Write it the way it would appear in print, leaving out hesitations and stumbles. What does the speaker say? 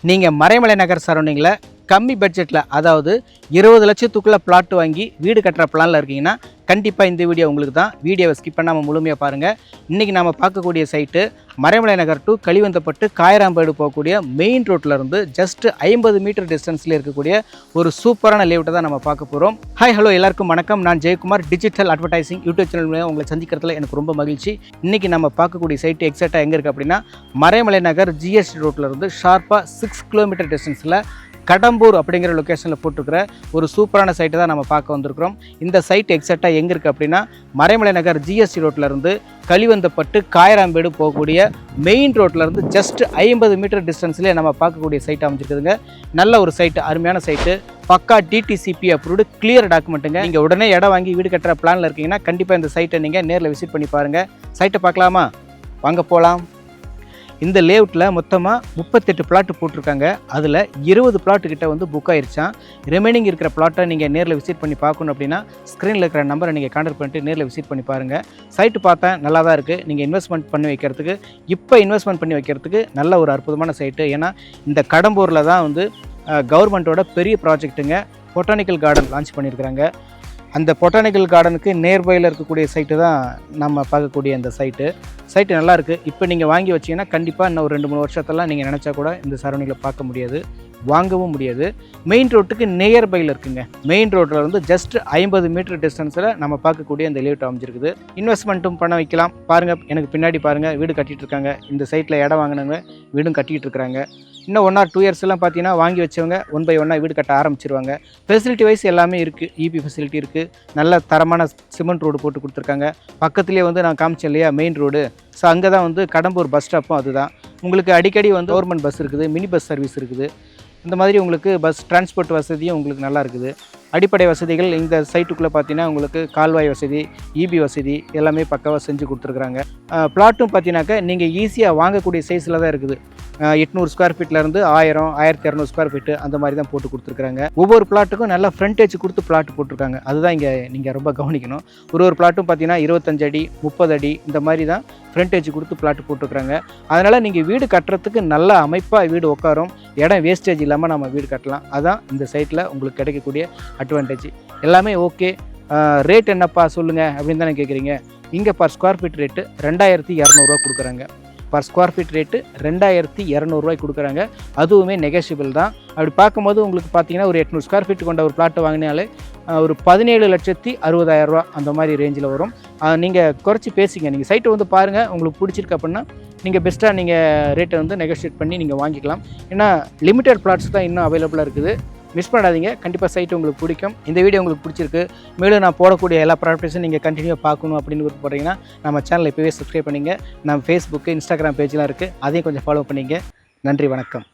நீங்கள் மறைமலை நகர் சரௌண்டிங்கில் கம்மி பட்ஜெட்டில் அதாவது 20 லட்சத்துக்குள்ளே பிளாட் வாங்கி வீடு கட்டுற பிளானில் இருக்கீங்கன்னா கண்டிப்பாக இந்த வீடியோ உங்களுக்கு தான். வீடியோவை ஸ்கிப் பண்ணாமல் முழுமையாக பாருங்கள். இன்றைக்கி நாம் பார்க்கக்கூடிய சைட்டு மறைமலை நகர் டு கலிவந்தப்பட்டு காயராம்பேடு போகக்கூடிய மெயின் ரோட்லேருந்து ஜஸ்ட் 50 மீட்டர் டிஸ்டன்ஸில் இருக்கக்கூடிய ஒரு சூப்பரான லேஅவுட்டை தான் நம்ம பார்க்க போகிறோம். ஹாய் ஹலோ எல்லாருக்கும் வணக்கம். நான் Jayakumar, digital advertising YouTube channel மூலம் உங்களை சந்திக்கிறதுல எனக்கு ரொம்ப மகிழ்ச்சி. இன்றைக்கி நம்ம பார்க்கக்கூடிய சைட்டு எக்ஸாக்டாக எங்கே இருக்குது அப்படின்னா மறைமலை நகர் ஜிஎஸ்டி ரோட்லேருந்து ஷார்ப்பாக 6 கிலோமீட்டர் டிஸ்டன்ஸில் கடம்பூர் அப்படிங்கிற லொக்கேஷனில் போட்டிருக்கிற ஒரு சூப்பரான சைட்டை தான் நம்ம பார்க்க வந்திருக்கிறோம். இந்த சைட் எக்ஸாக்டாக எங்கே இருக்குது அப்படின்னா மறைமலை நகர் ஜிஎஸ்டி ரோட்லேருந்து கலிவந்தப்பட்டு காயராம்பேடு போகக்கூடிய மெயின் ரோட்லேருந்து ஜஸ்ட் 50 மீட்டர் டிஸ்டன்ஸ்லேயே நம்ம பார்க்கக்கூடிய சைட் அமைஞ்சிருக்குதுங்க. நல்ல ஒரு சைட்டு, அருமையான சைட்டு, பக்கா டிடிசிபி அப்ரூவ்டு கிளியர் டாக்குமெண்ட்டுங்க. நீங்கள் உடனே இடம் வாங்கி வீடு கட்டுற பிளானில் இருக்கீங்கன்னா கண்டிப்பாக இந்த சைட்டை நீங்கள் நேரில் விசிட் பண்ணி பாருங்கள். சைட்டை பார்க்கலாமா? வாங்க போகலாம். இந்த லேஅவுட்டில் மொத்தமாக 38 பிளாட்டு போட்டிருக்காங்க. அதில் 20 பிளாட்டு கிட்ட வந்து புக் ஆயிருச்சான். ரிமைனிங் இருக்கிற பிளாட்டை நீங்கள் நேரில் விசிட் பண்ணி பார்க்கணும் அப்படின்னா ஸ்க்ரீனில் இருக்கிற நம்பரை நீங்கள் கான்டாக்ட் பண்ணிட்டு நேரில் விசிட் பண்ணி பாருங்கள். சைட்டு பார்த்தா நல்லா தான் இருக்குது. நீங்கள் இன்வெஸ்ட்மெண்ட் பண்ணி வைக்கிறதுக்கு நல்ல ஒரு அற்புதமான சைட்டு. ஏன்னா இந்த கடம்பூரில் தான் வந்து கவர்மெண்ட்டோட பெரிய ப்ராஜெக்ட்டுங்க பொட்டானிக்கல் கார்டன் லான்ச் பண்ணியிருக்கிறாங்க. அந்த பொட்டானிக்கல் கார்டனுக்கு நேர்பையில் இருக்கக்கூடிய சைட்டு தான் நம்ம பார்க்கக்கூடிய அந்த சைட்டு நல்லா இருக்குது. இப்போ நீங்கள் வாங்கி வச்சிங்கன்னா கண்டிப்பாக இன்னும் ஒரு 2-3 வருஷத்தெல்லாம் நீங்கள் நினச்சா கூட இந்த சரௌண்டிங்கில் பார்க்க முடியாது, வாங்கவும் முடியாது. மெயின் ரோட்டுக்கு நியர்பையில் இருக்குங்க. மெயின் ரோட்டில் வந்து ஜஸ்ட் 50 மீட்டர் டிஸ்டன்ஸில் நம்ம பார்க்கக்கூடிய இந்த லேஅவுட் அமைஞ்சிருக்குது. இன்வெஸ்ட்மெண்ட்டும் பண்ண வைக்கலாம். பாருங்கள், எனக்கு பின்னாடி பாருங்கள், வீடு கட்டிகிட்டு இருக்காங்க. இந்த சைட்டில் இடம் வாங்கினவங்க வீடும் கட்டிகிட்டு இருக்கிறாங்க. இன்னும் 1 or 2 இயர்ஸ்லாம் பார்த்தீங்கன்னா வாங்கி வச்சவங்க 1 by 1 வீடு கட்ட ஆரம்பிச்சிருவாங்க. ஃபெசிலிட்டி வைஸ் எல்லாமே இருக்குது. இபி ஃபெசிலிட்டி இருக்குது. நல்ல தரமான சிமெண்ட் ரோடு போட்டு கொடுத்துருக்காங்க. பக்கத்துலேயே வந்து நான் காமிச்சேன் இல்லையா மெயின் ரோடு, ஸோ அங்கே தான் வந்து கடம்பூர் பஸ் ஸ்டாப்பும் அதுதான். உங்களுக்கு அடிக்கடி வந்து கவர்மெண்ட் பஸ் இருக்குது, மினி பஸ் சர்வீஸ் இருக்குது. இந்த மாதிரி உங்களுக்கு பஸ் டிரான்ஸ்போர்ட் வசதியும் உங்களுக்கு நல்லா இருக்குது. அடிப்படை வசதிகள் இந்த சைட்டுக்குள்ளே பார்த்தீங்கன்னா உங்களுக்கு கால்வாய் வசதி, இபி வசதி எல்லாமே பக்காவாக செஞ்சு கொடுத்துருக்குறாங்க. பிளாட்டும் பார்த்தீங்கன்னாக்கா நீங்கள் ஈஸியாக வாங்கக்கூடிய சைஸில் தான் இருக்குது. 800 ஸ்கொயர் ஃபீட்லேருந்து 1000, 1200 ஸ்கொயர் ஃபீட்டு அந்த மாதிரி தான் போட்டு கொடுத்துருக்குறாங்க. ஒவ்வொரு பிளாட்டுக்கும் நல்லா ஃப்ரண்டேஜ் கொடுத்து பிளாட் போட்டிருக்காங்க. அதுதான் இங்கே நீங்கள் ரொம்ப கவனிக்கணும். ஒரு பிளாட்டும் பார்த்தீங்கன்னா 25 அடி 30 அடி இந்த மாதிரி தான் ஃப்ரண்டேஜ் கொடுத்து பிளாட் போட்டிருக்காங்க. அதனால் நீங்கள் வீடு கட்டுறதுக்கு நல்ல அமைப்பாக வீடு உட்காரும். இடம் வேஸ்டேஜ் இல்லாமல் நம்ம வீடு கட்டலாம். அதுதான் இந்த சைட்டில் உங்களுக்கு கிடைக்கக்கூடிய அட்வான்டேஜ். எல்லாமே ஓகே. ரேட் என்னப்பா சொல்லுங்கள் அப்படின்னு தானே கேட்குறீங்க. இங்கே பர் ஸ்கொயர் ஃபீட் ரேட்டு 2200 கொடுக்குறாங்க. பர் ஸ்கொயர் ஃபீட் ரேட்டு 2200 கொடுக்குறாங்க. அதுவுமே நெகோஷியபிள் தான். அப்படி பார்க்கும்போது உங்களுக்கு பார்த்தீங்கன்னா ஒரு 800 ஸ்கொயர் ஃபீட் கொண்ட ஒரு பிளாட்டை வாங்கினாலே ஒரு 17,60,000 அந்த மாதிரி ரேஞ்சில் வரும். நீங்கள் குறைச்சி பேசிங்க. நீங்கள் சைட்டை வந்து பாருங்கள், உங்களுக்கு பிடிச்சிருக்கு அப்படின்னா நீங்கள் பெஸ்ட்டாக நீங்கள் ரேட்டை வந்து நெகோஷியேட் பண்ணி நீங்கள் வாங்கிக்கலாம். ஏன்னா லிமிடெட் பிளாட்ஸ் தான் இன்னும் அவைலபிளாக இருக்குது. மிஸ் பண்ணாதீங்க. கண்டிப்பாக சைட்டு உங்களுக்கு பிடிக்கும். இந்த வீடியோ உங்களுக்கு பிடிச்சிருக்கு, மேலும் நான் போடக்கூடிய எல்லா ப்ராடக்ட்ஸும் நீங்கள் கண்டினியூ பார்க்கணும் அப்படின்னு போகிறீங்கன்னா நம்ம சேனலை இப்போவே சப்ஸ்கிரைப் பண்ணிங்க. நம்ம ஃபேஸ்புக்கு, இன்ஸ்டாகிராம் பேஜ்லாம் இருக்குது, அதையும் கொஞ்சம் ஃபாலோ பண்ணிங்க. நன்றி, வணக்கம்.